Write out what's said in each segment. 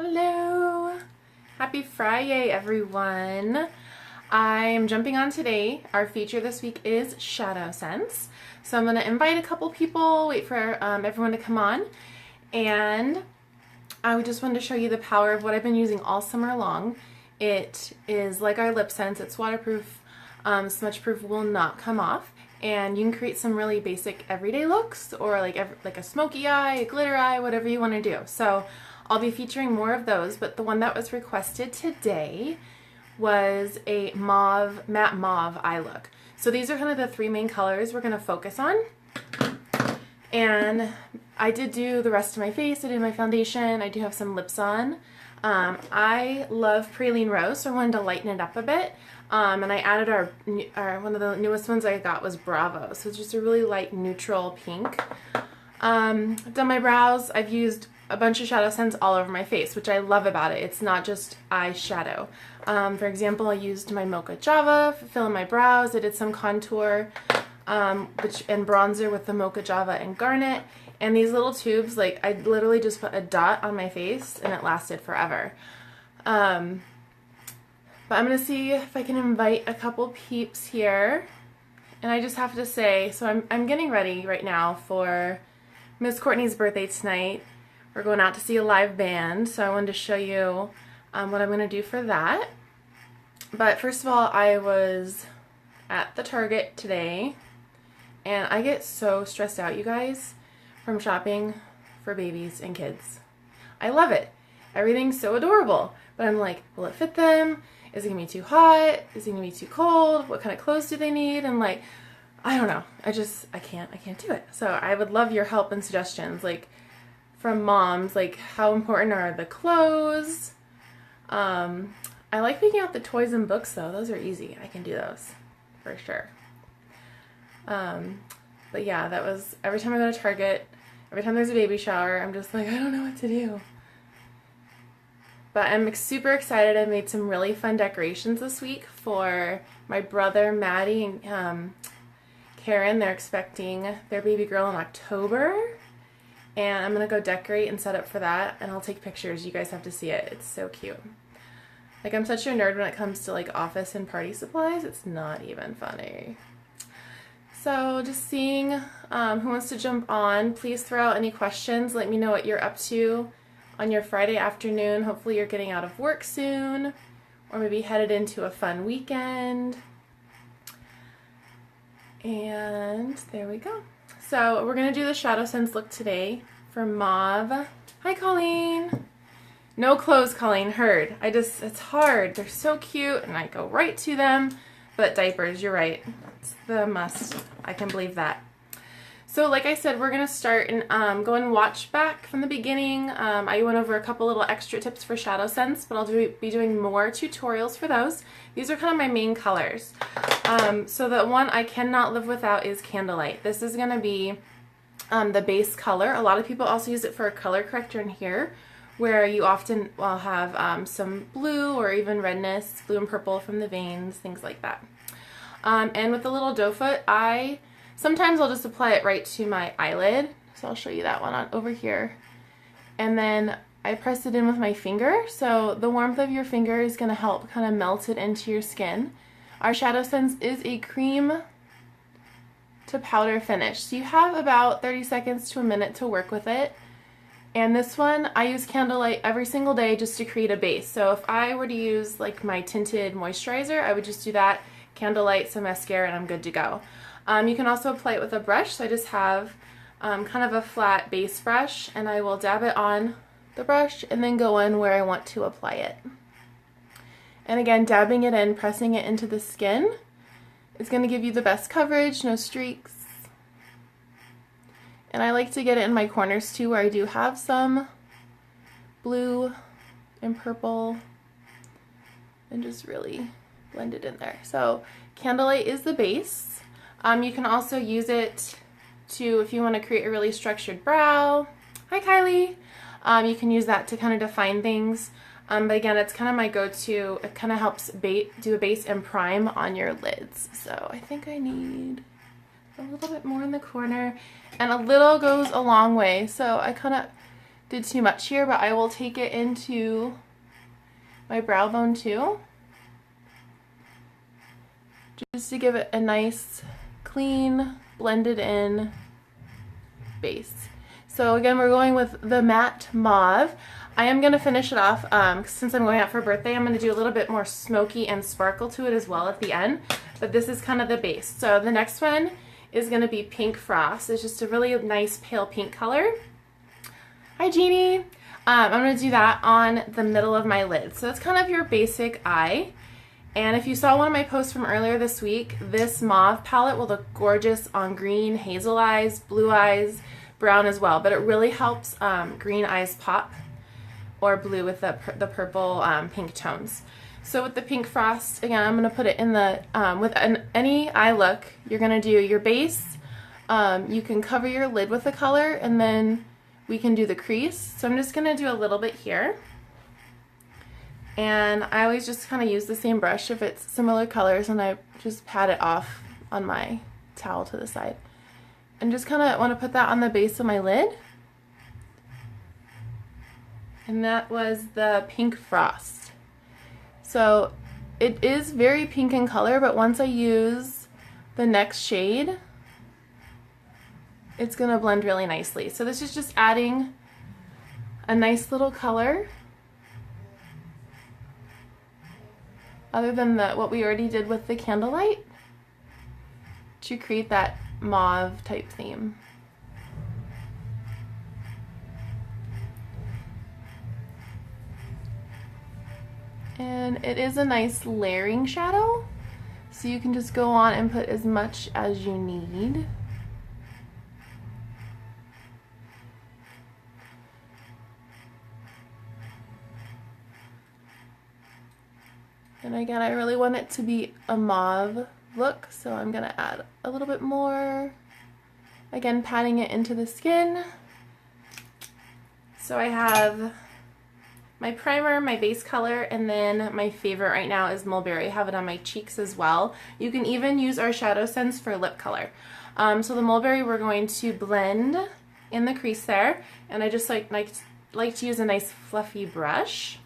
Hello! Happy Friday, everyone! I am jumping on today. Our feature this week is ShadowSense. So I'm going to invite a couple people, wait for everyone to come on, and I just wanted to show you the power of what I've been using all summer long. It is like our lip sense. It's waterproof, smudge proof, will not come off, and you can create some really basic everyday looks, or like a smoky eye, a glitter eye, whatever you want to do. So I'll be featuring more of those, but the one that was requested today was a mauve, matte mauve eye look. So these are kind of the three main colors we're going to focus on. And I did do the rest of my face. I did my foundation. I do have some lips on. I love Praline Rose, so I wanted to lighten it up a bit. And I added our one of the newest ones I got was Bravo. So it's just a really light neutral pink. I've done my brows. I've used a bunch of ShadowSense all over my face, which I love about it. It's not just eyeshadow. For example, I used my Mocha Java for filling my brows. I did some contour and bronzer with the Mocha Java and Garnet. And these little tubes, like, I literally just put a dot on my face and it lasted forever. But I'm going to see if I can invite a couple peeps here. And I just have to say, so I'm getting ready right now for Miss Courtney's birthday tonight. We're going out to see a live band, so I wanted to show you what I'm going to do for that. But first of all, I was at the Target today, and I get so stressed out, you guys, from shopping for babies and kids. I love it. Everything's so adorable, but I'm like, will it fit them? Is it going to be too hot? Is it going to be too cold? What kind of clothes do they need? And like, I don't know. I can't do it. So I would love your help and suggestions, like, from moms, like, how important are the clothes? I like picking out the toys and books, though. Those are easy. I can do those for sure. But yeah, that was every time I go to Target, every time there's a baby shower, I'm just like, I don't know what to do. But I'm super excited. I made some really fun decorations this week for my brother, Maddie, and Karen. They're expecting their baby girl in October. And I'm going to go decorate and set up for that, and I'll take pictures. You guys have to see it. It's so cute. Like, I'm such a nerd when it comes to, like, office and party supplies. It's not even funny. So, just seeing who wants to jump on. Please throw out any questions. Let me know what you're up to on your Friday afternoon. Hopefully you're getting out of work soon, or maybe headed into a fun weekend. And there we go. So we're going to do the ShadowSense look today for Mauve. Hi, Colleen. No clothes, Colleen. Heard. It's hard. They're so cute, and I go right to them. But diapers, you're right. It's the must. I can believe that. So like I said, we're going to start and go and watch back from the beginning. I went over a couple little extra tips for ShadowSense, but I'll be doing more tutorials for those. These are kind of my main colors. So the one I cannot live without is Candlelight. This is going to be the base color. A lot of people also use it for a color corrector in here, where you often will have some blue or even redness, blue and purple from the veins, things like that. And with the little doe foot, sometimes I'll just apply it right to my eyelid. So I'll show you that one over here. And then I press it in with my finger. So the warmth of your finger is going to help kind of melt it into your skin. Our ShadowSense is a cream to powder finish. So you have about 30 seconds to a minute to work with it. And this one, I use Candlelight every single day just to create a base. So if I were to use like my tinted moisturizer, I would just do that, Candlelight, some mascara, and I'm good to go. You can also apply it with a brush. So I just have kind of a flat base brush, and I will dab it on the brush and then go in where I want to apply it. And again, dabbing it in, pressing it into the skin is going to give you the best coverage, no streaks. And I like to get it in my corners too, where I do have some blue and purple, and just really blend it in there. So Candlelight is the base. You can also use it to, if you want to create a really structured brow. Hi, Kylie. You can use that to kind of define things. But again, it's kind of my go-to. It kind of helps do a base and prime on your lids. So I think I need a little bit more in the corner, and a little goes a long way. So I kind of did too much here, but I will take it into my brow bone too, just to give it a nice, clean, blended in base. So again, we're going with the matte mauve. I am going to finish it off, since I'm going out for birthday, I'm going to do a little bit more smoky and sparkle to it as well at the end, but this is kind of the base. So the next one is going to be Pink Frost. It's just a really nice pale pink color. Hi Jeannie! I'm going to do that on the middle of my lid. So that's kind of your basic eye. And if you saw one of my posts from earlier this week, this mauve palette will look gorgeous on green, hazel eyes, blue eyes, brown as well. But it really helps green eyes pop, or blue with the purple pink tones. So with the Pink Frost, again, I'm going to put it in the, any eye look, you're going to do your base. You can cover your lid with the color, and then we can do the crease. So I'm just going to do a little bit here. And I always just kind of use the same brush if it's similar colors, and I just pat it off on my towel to the side. And just kind of want to put that on the base of my lid. And that was the Pink Frost. So it is very pink in color, but once I use the next shade, it's going to blend really nicely. So this is just adding a nice little color, other than what we already did with the Candlelight, to create that mauve type theme. And it is a nice layering shadow, so you can just go on and put as much as you need. And again, I really want it to be a mauve look, so I'm going to add a little bit more. Again, patting it into the skin. So I have my primer, my base color, and then my favorite right now is Mulberry. I have it on my cheeks as well. You can even use our ShadowSense for lip color. So the Mulberry, we're going to blend in the crease there, and I just like to use a nice fluffy brush.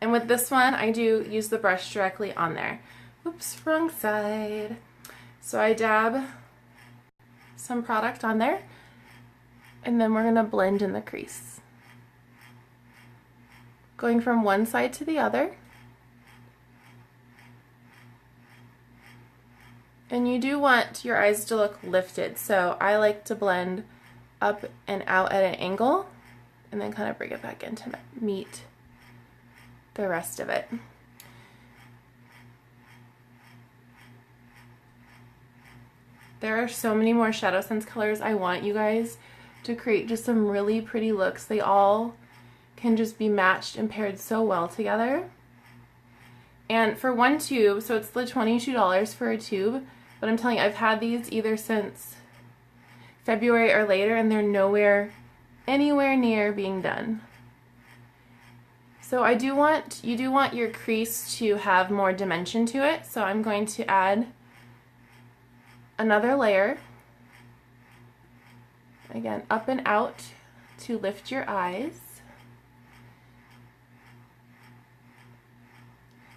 And with this one, I do use the brush directly on there. Oops, wrong side. So I dab some product on there, and then we're going to blend in the crease, going from one side to the other. And you do want your eyes to look lifted, so I like to blend up and out at an angle, and then kind of bring it back in to meet the rest of it. There are so many more ShadowSense colors. I want you guys to create just some really pretty looks. They all can just be matched and paired so well together. And for one tube, so it's the $22 for a tube, but I'm telling you, I've had these either since February or later, and they're anywhere near being done. So you do want your crease to have more dimension to it, so I'm going to add another layer, again up and out to lift your eyes.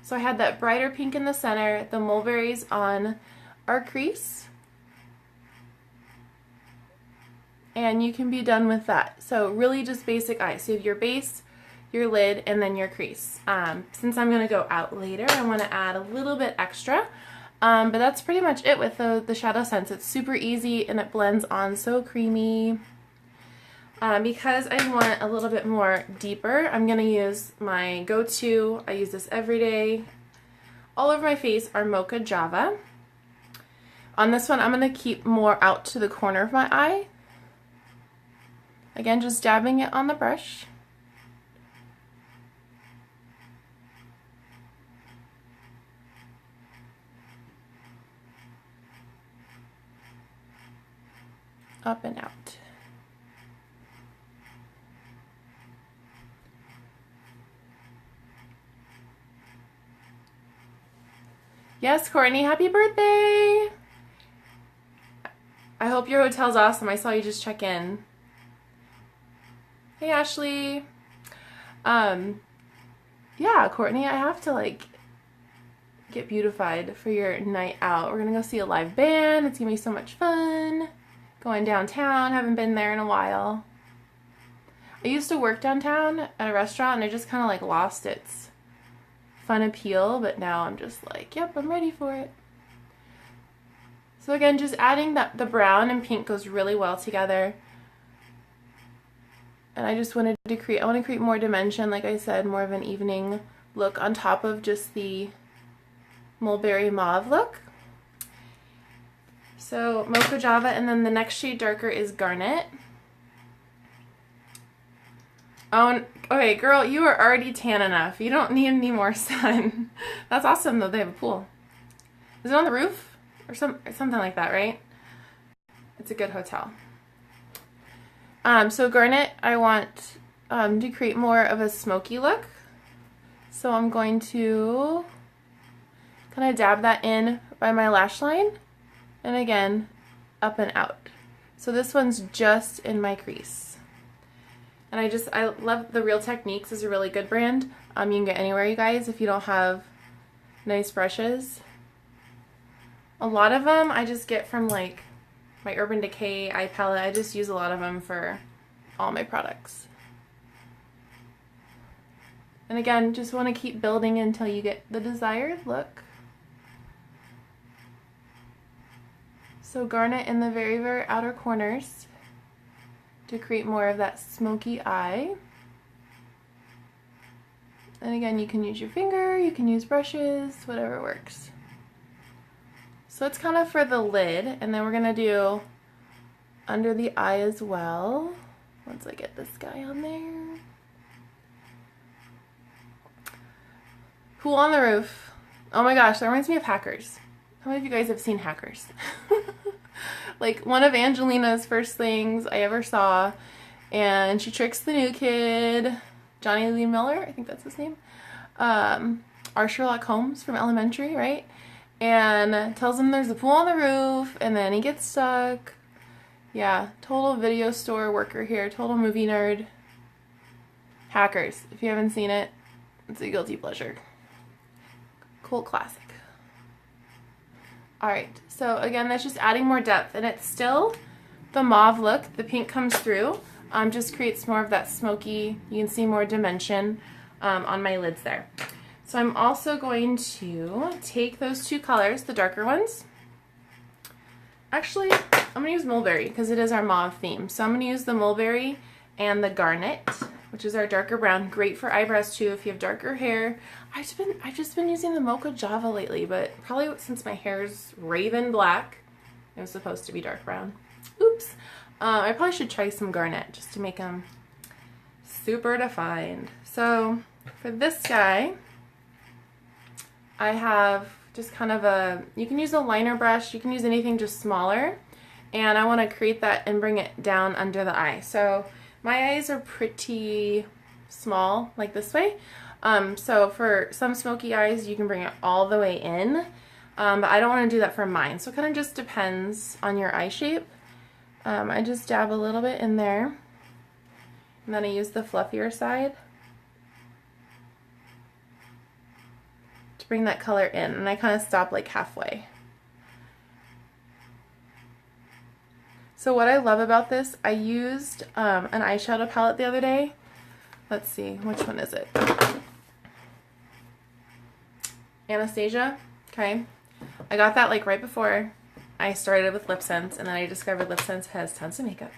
So I had that brighter pink in the center, the mulberries on our crease, and you can be done with that. So really just basic eyes. So you have your base, your lid, and then your crease. Since I'm going to go out later, I want to add a little bit extra. But that's pretty much it with the ShadowSense. It's super easy and it blends on so creamy. Because I want a little bit more deeper, I'm going to use my go-to. I use this every day. All over my face are Mocha Java. On this one, I'm going to keep more out to the corner of my eye. Again, just dabbing it on the brush. Up and out. Yes, Courtney, happy birthday! I hope your hotel's awesome. I saw you just check in. Hey, Ashley. Yeah, Courtney, I have to like get beautified for your night out. We're gonna go see a live band. It's gonna be so much fun. Going downtown. Haven't been there in a while. I used to work downtown at a restaurant and I just kind of like lost its fun appeal, but now I'm just like, yep, I'm ready for it. So again, just adding the brown and pink goes really well together. And I just wanted to create, I want to create more dimension, like I said, more of an evening look on top of just the Mulberry Mauve look. So Mocha Java, and then the next shade darker is Garnet. Oh, okay, girl, you are already tan enough. You don't need any more sun. That's awesome, though. They have a pool. Is it on the roof? Or something like that, right? It's a good hotel. So Garnet, I want to create more of a smoky look. So I'm going to kind of dab that in by my lash line. And again, up and out. So this one's just in my crease. And I love the Real Techniques is a really good brand. You can get anywhere, you guys, if you don't have nice brushes. A lot of them I just get from like my Urban Decay eye palette. I just use a lot of them for all my products. And again, just want to keep building until you get the desired look. So Garnet in the very, very outer corners to create more of that smoky eye. And again, you can use your finger, you can use brushes, whatever works. So it's kind of for the lid, and then we're going to do under the eye as well, once I get this guy on there. Pool on the roof. Oh my gosh, that reminds me of Hackers. How many of you guys have seen Hackers? Like one of Angelina's first things I ever saw, and she tricks the new kid, Johnny Lee Miller, I think that's his name, our Sherlock Holmes from Elementary, right? And tells him there's a pool on the roof, and then he gets stuck. Yeah, total video store worker here, total movie nerd. Hackers, if you haven't seen it, it's a guilty pleasure. Cult classic. Alright, so again, that's just adding more depth, and it's still the mauve look. The pink comes through, just creates more of that smoky, you can see more dimension on my lids there. So I'm also going to take those two colors, the darker ones. Actually, I'm going to use Mulberry because it is our mauve theme. So I'm going to use the Mulberry and the Garnet, which is our darker brown. Great for eyebrows too if you have darker hair. I've just been using the Mocha Java lately, but probably since my hair's raven black, it was supposed to be dark brown. Oops. I probably should try some Garnet just to make them super defined. So for this guy, I have just kind of a, you can use a liner brush, you can use anything just smaller, and I want to create that and bring it down under the eye. So my eyes are pretty small, like this way, so for some smoky eyes you can bring it all the way in, but I don't want to do that for mine, so it kind of just depends on your eye shape. I just dab a little bit in there, and then I use the fluffier side to bring that color in, and I kind of stop like halfway. So what I love about this, I used an eyeshadow palette the other day. Let's see, which one is it? Anastasia, okay. I got that like right before I started with LipSense, and then I discovered LipSense has tons of makeup.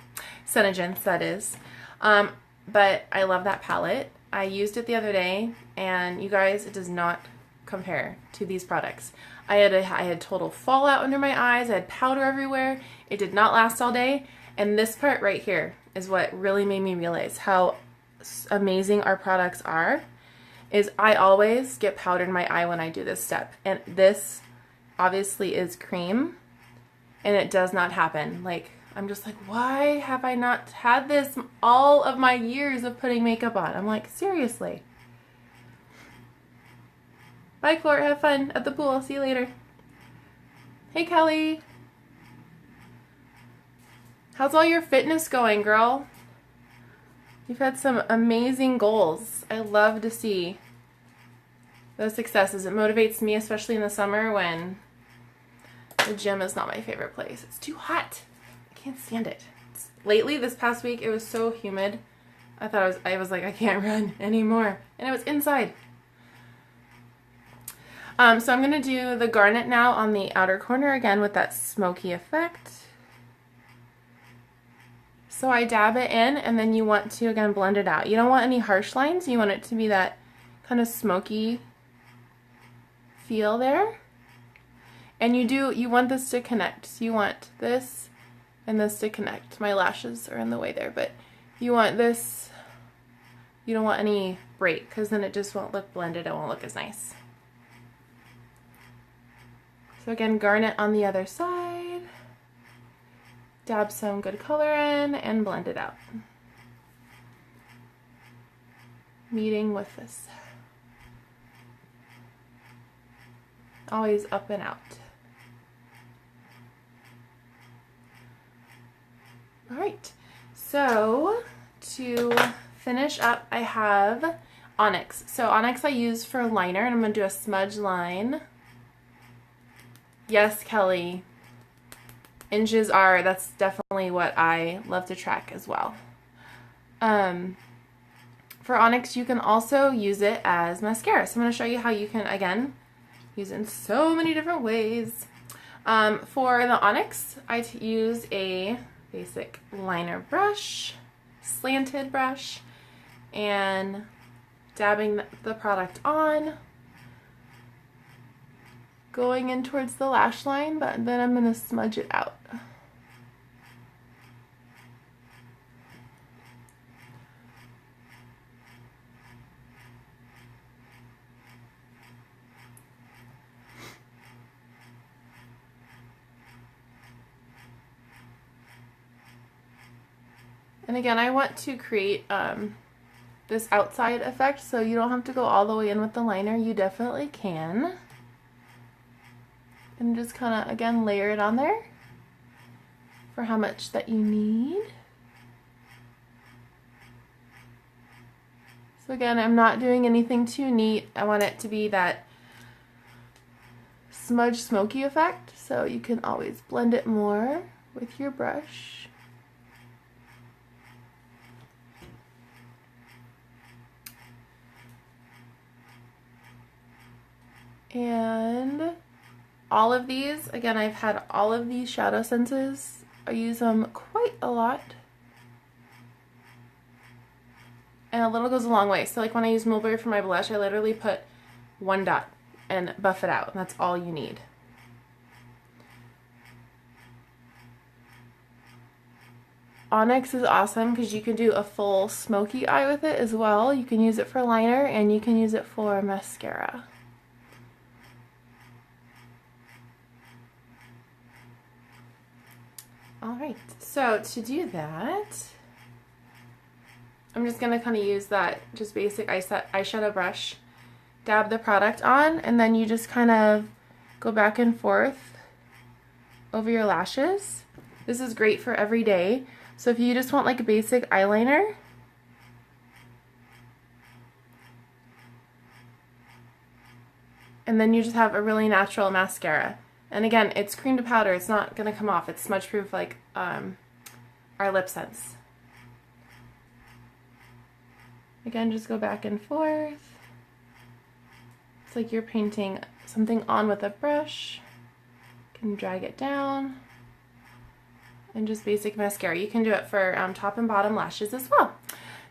SeneGence, that is. But I love that palette. I used it the other day, and you guys, it does not compare to these products. I had total fallout under my eyes. I had powder everywhere. It did not last all day. And this part right here is what really made me realize how amazing our products are. Is I always get powder in my eye when I do this step. And this obviously is cream, and it does not happen. Like, I'm just like, why have I not had this all of my years of putting makeup on? I'm like, seriously. Bye, Court. Have fun at the pool. See you later. Hey, Kelly. How's all your fitness going, girl? You've had some amazing goals. I love to see those successes. It motivates me, especially in the summer when the gym is not my favorite place. It's too hot. I can't stand it. Lately, this past week, it was so humid. I was like, I can't run anymore. And it was inside. So I'm going to do the Garnet now on the outer corner again with that smoky effect. So I dab it in, and then you want to, again, blend it out. You don't want any harsh lines. You want it to be that kind of smoky feel there. And you want this to connect. So you want this and this to connect. My lashes are in the way there, but you want this, you don't want any break, because then it just won't look blended. It won't look as nice. So again, Garnet on the other side. Dab some good color in and blend it out. Meeting with this. Always up and out. All right, so to finish up, I have Onyx. So Onyx I use for liner, and I'm going to do a smudge line. Yes, Kelly. Inches that's definitely what I love to track as well. For Onyx, you can also use it as mascara. So I'm going to show you how you can, again, use it in so many different ways. For the Onyx, I use a basic liner brush, slanted brush, and dabbing the product on, going in towards the lash line, but then I'm going to smudge it out. And again, I want to create this outside effect, so you don't have to go all the way in with the liner. You definitely can. And just kind of, again, layer it on there for how much that you need. So again, I'm not doing anything too neat. I want it to be that smudge smoky effect, so you can always blend it more with your brush. And all of these, again, I've had all of these ShadowSenses. I use them quite a lot. And a little goes a long way. So like when I use Mulberry for my blush, I literally put one dot and buff it out. And that's all you need. Onyx is awesome because you can do a full smoky eye with it as well. You can use it for liner and you can use it for mascara. Alright, so to do that, I'm just going to kind of use that just basic eyeshadow brush, dab the product on, and then you just kind of go back and forth over your lashes. This is great for every day. So if you just want like a basic eyeliner, and then you just have a really natural mascara. And again, it's cream to powder. It's not going to come off. It's smudge proof like our Lip Sense. Again, just go back and forth. It's like you're painting something on with a brush. You can drag it down. And just basic mascara. You can do it for top and bottom lashes as well.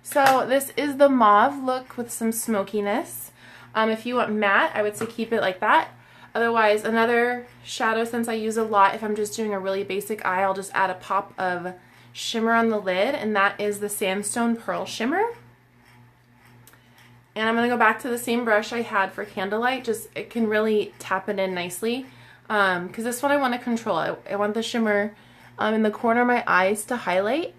So this is the mauve look with some smokiness. If you want matte, I would say keep it like that. Otherwise, another ShadowSense I use a lot if I'm just doing a really basic eye, I'll just add a pop of shimmer on the lid, and that is the Sandstone Pearl Shimmer. And I'm going to go back to the same brush I had for Candlelight, just it can really tap it in nicely, because this one I want to control. I want the shimmer in the corner of my eyes to highlight,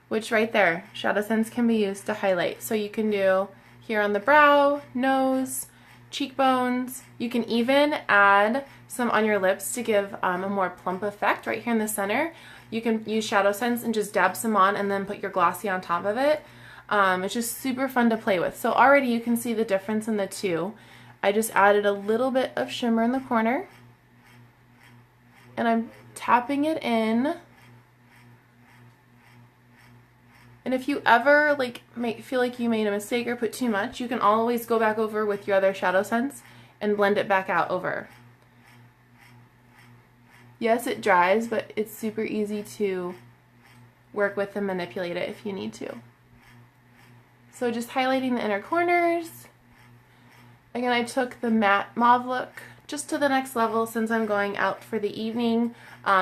which right there, ShadowSense can be used to highlight. So you can do here on the brow, nose, cheekbones. You can even add some on your lips to give a more plump effect right here in the center. you can use ShadowSense and just dab some on and then put your glossy on top of it. It's just super fun to play with. So already you can see the difference in the two. I just added a little bit of shimmer in the corner, and I'm tapping it in. And if you ever feel like you made a mistake or put too much, you can always go back over with your other ShadowSense and blend it back out over. Yes, it dries, but it's super easy to work with and manipulate it if you need to. So just highlighting the inner corners. Again, I took the matte mauve look just to the next level since I'm going out for the evening.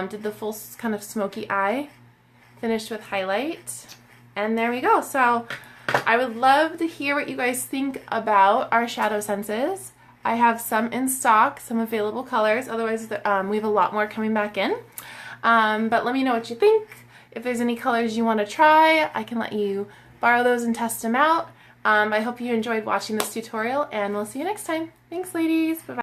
Did the full kind of smoky eye. Finished with highlight. And there we go. So I would love to hear what you guys think about our ShadowSenses. I have some in stock, some available colors. Otherwise, we have a lot more coming back in. But let me know what you think. If there's any colors you want to try, I can let you borrow those and test them out. I hope you enjoyed watching this tutorial, and we'll see you next time. Thanks, ladies. Bye-bye.